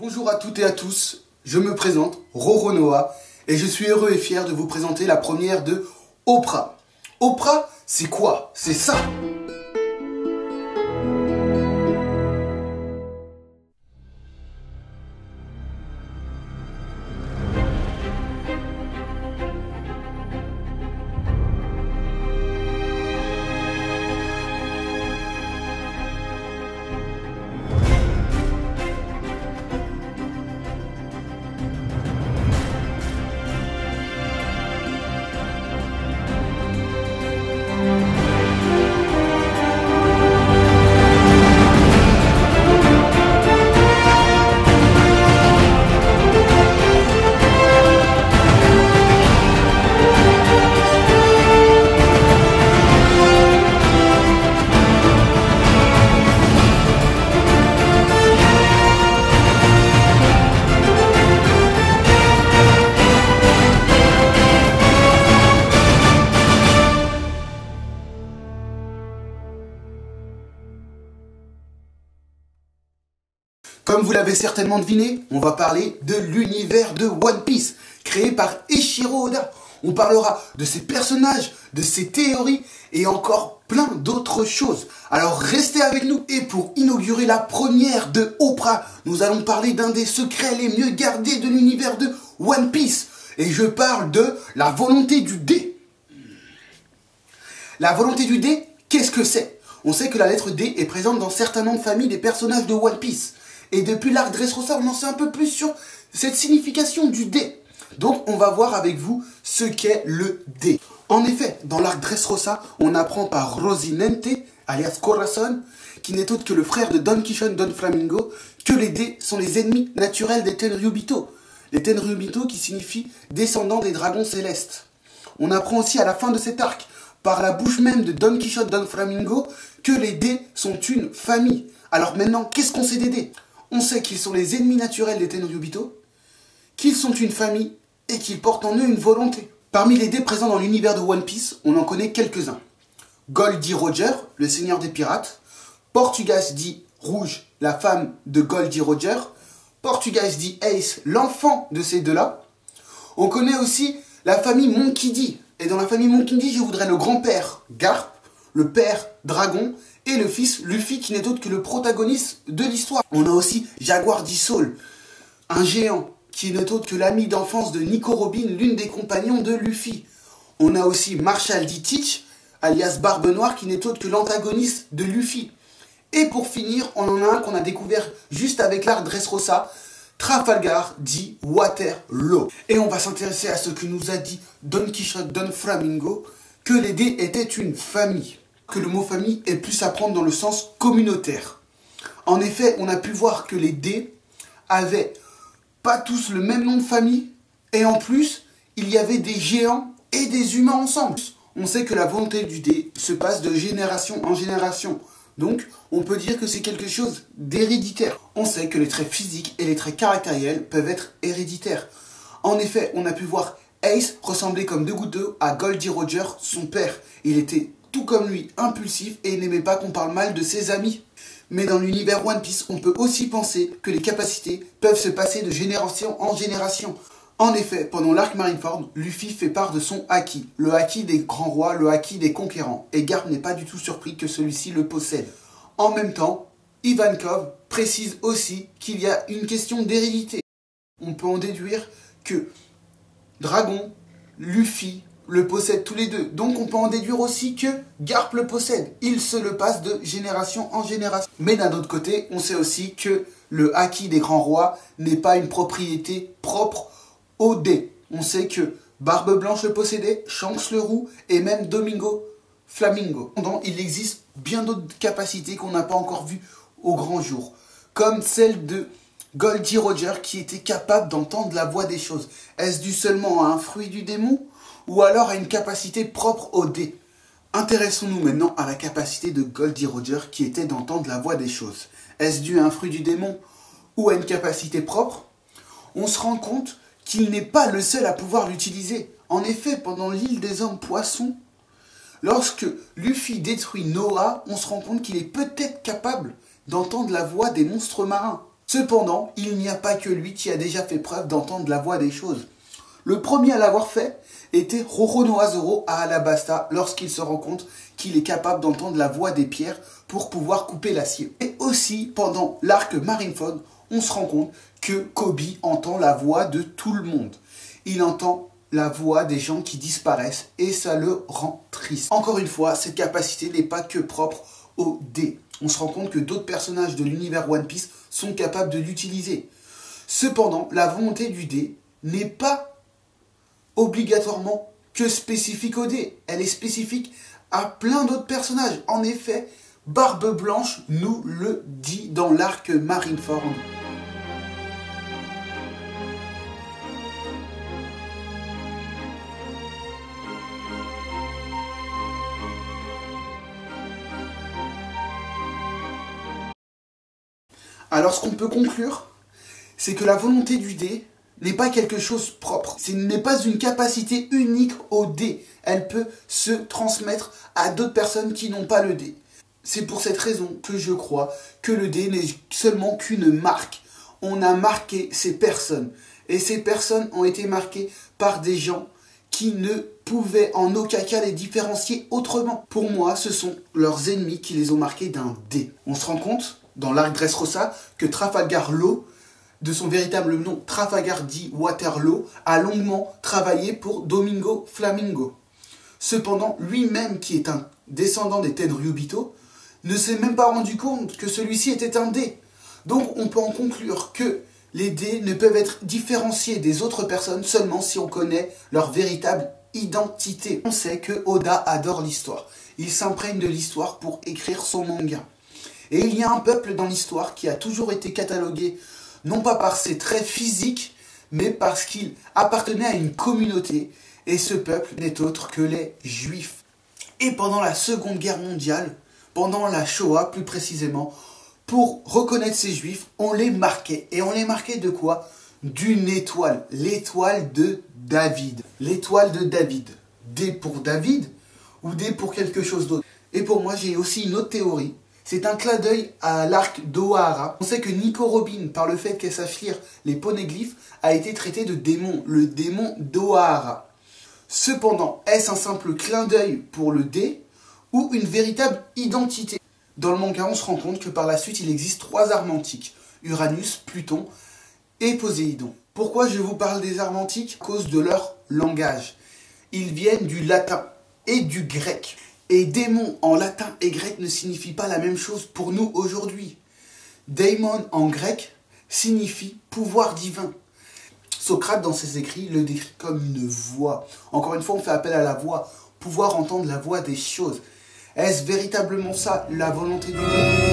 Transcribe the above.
Bonjour à toutes et à tous, je me présente, Roro Noah, et je suis heureux et fier de vous présenter la première de Oprah. Oprah, c'est quoi? C'est ça! Comme vous l'avez certainement deviné, on va parler de l'univers de One Piece, créé par Eiichiro Oda. On parlera de ses personnages, de ses théories et encore plein d'autres choses. Alors restez avec nous et pour inaugurer la première de Oprah, nous allons parler d'un des secrets les mieux gardés de l'univers de One Piece. Et je parle de la volonté du dé. La volonté du dé, qu'est-ce que c'est? On sait que la lettre D est présente dans certains noms de famille des personnages de One Piece. Et depuis l'arc Dressrosa, on en sait un peu plus sur cette signification du dé. Donc on va voir avec vous ce qu'est le dé. En effet, dans l'arc Dressrosa, on apprend par Rocinante, alias Corazon, qui n'est autre que le frère de Don Quichotte Don Flamingo, que les dés sont les ennemis naturels des Tenryubito. Les Tenryubito qui signifient descendants des dragons célestes. On apprend aussi à la fin de cet arc, par la bouche même de Don Quichotte Don Flamingo, que les dés sont une famille. Alors maintenant, qu'est-ce qu'on sait des dés? On sait qu'ils sont les ennemis naturels des Tenryubito, qu'ils sont une famille et qu'ils portent en eux une volonté. Parmi les dés présents dans l'univers de One Piece, on en connaît quelques-uns. Goldie Roger, le seigneur des pirates. Portugas dit Rouge, la femme de Goldie Roger. Portugas dit Ace, l'enfant de ces deux-là. On connaît aussi la famille Monkey D. Et dans la famille Monkey D, je voudrais le grand-père Garp, le père Dragon, et le fils Luffy qui n'est autre que le protagoniste de l'histoire. On a aussi Jaguar D. Saul, un géant qui n'est autre que l'ami d'enfance de Nico Robin, l'une des compagnons de Luffy. On a aussi Marshall D. Teach, alias Barbe Noire, qui n'est autre que l'antagoniste de Luffy. Et pour finir, on en a un qu'on a découvert juste avec l'arc Dressrosa, Trafalgar dit Waterloo. Et on va s'intéresser à ce que nous a dit Don Quichotte Don Flamingo, que les dés étaient une famille. Que le mot famille est plus à prendre dans le sens communautaire. En effet, on a pu voir que les dés avaient pas tous le même nom de famille, et en plus, il y avait des géants et des humains ensemble. On sait que la volonté du dé se passe de génération en génération. Donc, on peut dire que c'est quelque chose d'héréditaire. On sait que les traits physiques et les traits caractériels peuvent être héréditaires. En effet, on a pu voir Ace ressembler comme deux gouttes d'eau à Goldie Roger, son père. Il était tout comme lui, impulsif et il n'aimait pas qu'on parle mal de ses amis. Mais dans l'univers One Piece, on peut aussi penser que les capacités peuvent se passer de génération en génération. En effet, pendant l'arc Marineford, Luffy fait part de son haki, le haki des grands rois, le haki des conquérants, et Garp n'est pas du tout surpris que celui-ci le possède. En même temps, Ivankov précise aussi qu'il y a une question d'hérédité. On peut en déduire que Dragon, Luffy, le possèdent tous les deux. Donc on peut en déduire aussi que Garp le possède. Il se le passe de génération en génération. Mais d'un autre côté, on sait aussi que le haki des grands rois n'est pas une propriété propre aux dés. On sait que Barbe Blanche le possédait, Shanks le Roux et même Domingo Flamingo. Il existe bien d'autres capacités qu'on n'a pas encore vues au grand jour. Comme celle de Goldie Roger qui était capable d'entendre la voix des choses. Est-ce dû seulement à un fruit du démon ou alors à une capacité propre au dé? Intéressons-nous maintenant à la capacité de Goldie Roger qui était d'entendre la voix des choses. Est-ce dû à un fruit du démon ou à une capacité propre? On se rend compte qu'il n'est pas le seul à pouvoir l'utiliser. En effet, pendant l'île des hommes poissons, lorsque Luffy détruit Noah, on se rend compte qu'il est peut-être capable d'entendre la voix des monstres marins. Cependant, il n'y a pas que lui qui a déjà fait preuve d'entendre la voix des choses. Le premier à l'avoir fait était Roronoa à Alabasta lorsqu'il se rend compte qu'il est capable d'entendre la voix des pierres pour pouvoir couper l'acier. Et aussi, pendant l'arc Marineford, on se rend compte que Koby entend la voix de tout le monde. Il entend la voix des gens qui disparaissent et ça le rend triste. Encore une fois, cette capacité n'est pas que propre au dé. On se rend compte que d'autres personnages de l'univers One Piece sont capables de l'utiliser. Cependant, la volonté du dé n'est pas obligatoirement que spécifique au dé. Elle est spécifique à plein d'autres personnages. En effet, Barbe Blanche nous le dit dans l'arc Marineford. Alors ce qu'on peut conclure, c'est que la volonté du dé n'est pas quelque chose propre. Ce n'est pas une capacité unique au dé. Elle peut se transmettre à d'autres personnes qui n'ont pas le dé. C'est pour cette raison que je crois que le dé n'est seulement qu'une marque. On a marqué ces personnes. Et ces personnes ont été marquées par des gens qui ne pouvaient en aucun cas les différencier autrement. Pour moi, ce sont leurs ennemis qui les ont marqués d'un dé. On se rend compte dans l'arc Dressrosa que Trafalgar Law, de son véritable nom Trafalgar D. Waterloo, a longuement travaillé pour Domingo Flamingo. Cependant, lui-même qui est un descendant des Tenryubito, ne s'est même pas rendu compte que celui-ci était un dé. Donc on peut en conclure que les dés ne peuvent être différenciés des autres personnes seulement si on connaît leur véritable identité. On sait que Oda adore l'histoire. Il s'imprègne de l'histoire pour écrire son manga. Et il y a un peuple dans l'histoire qui a toujours été catalogué, non pas par ses traits physiques, mais parce qu'il appartenait à une communauté. Et ce peuple n'est autre que les Juifs. Et pendant la Seconde Guerre mondiale, pendant la Shoah plus précisément, pour reconnaître ces Juifs, on les marquait. Et on les marquait de quoi? D'une étoile. L'étoile de David. L'étoile de David. D pour David ou D pour quelque chose d'autre. Et pour moi, j'ai aussi une autre théorie. C'est un clin d'œil à l'arc d'Ohara. On sait que Nico Robin, par le fait qu'elle sache lire les poneglyphes, a été traité de démon, le démon d'Ohara. Cependant, est-ce un simple clin d'œil pour le dé ou une véritable identité? Dans le manga, on se rend compte que par la suite, il existe 3 armes antiques. Uranus, Pluton et Poséidon. Pourquoi je vous parle des armes antiques? À cause de leur langage. Ils viennent du latin et du grec. Et démon en latin et grec ne signifie pas la même chose pour nous aujourd'hui. Daimon en grec signifie pouvoir divin. Socrate, dans ses écrits, le décrit comme une voix. Encore une fois, on fait appel à la voix, pouvoir entendre la voix des choses. Est-ce véritablement ça, la volonté du dé?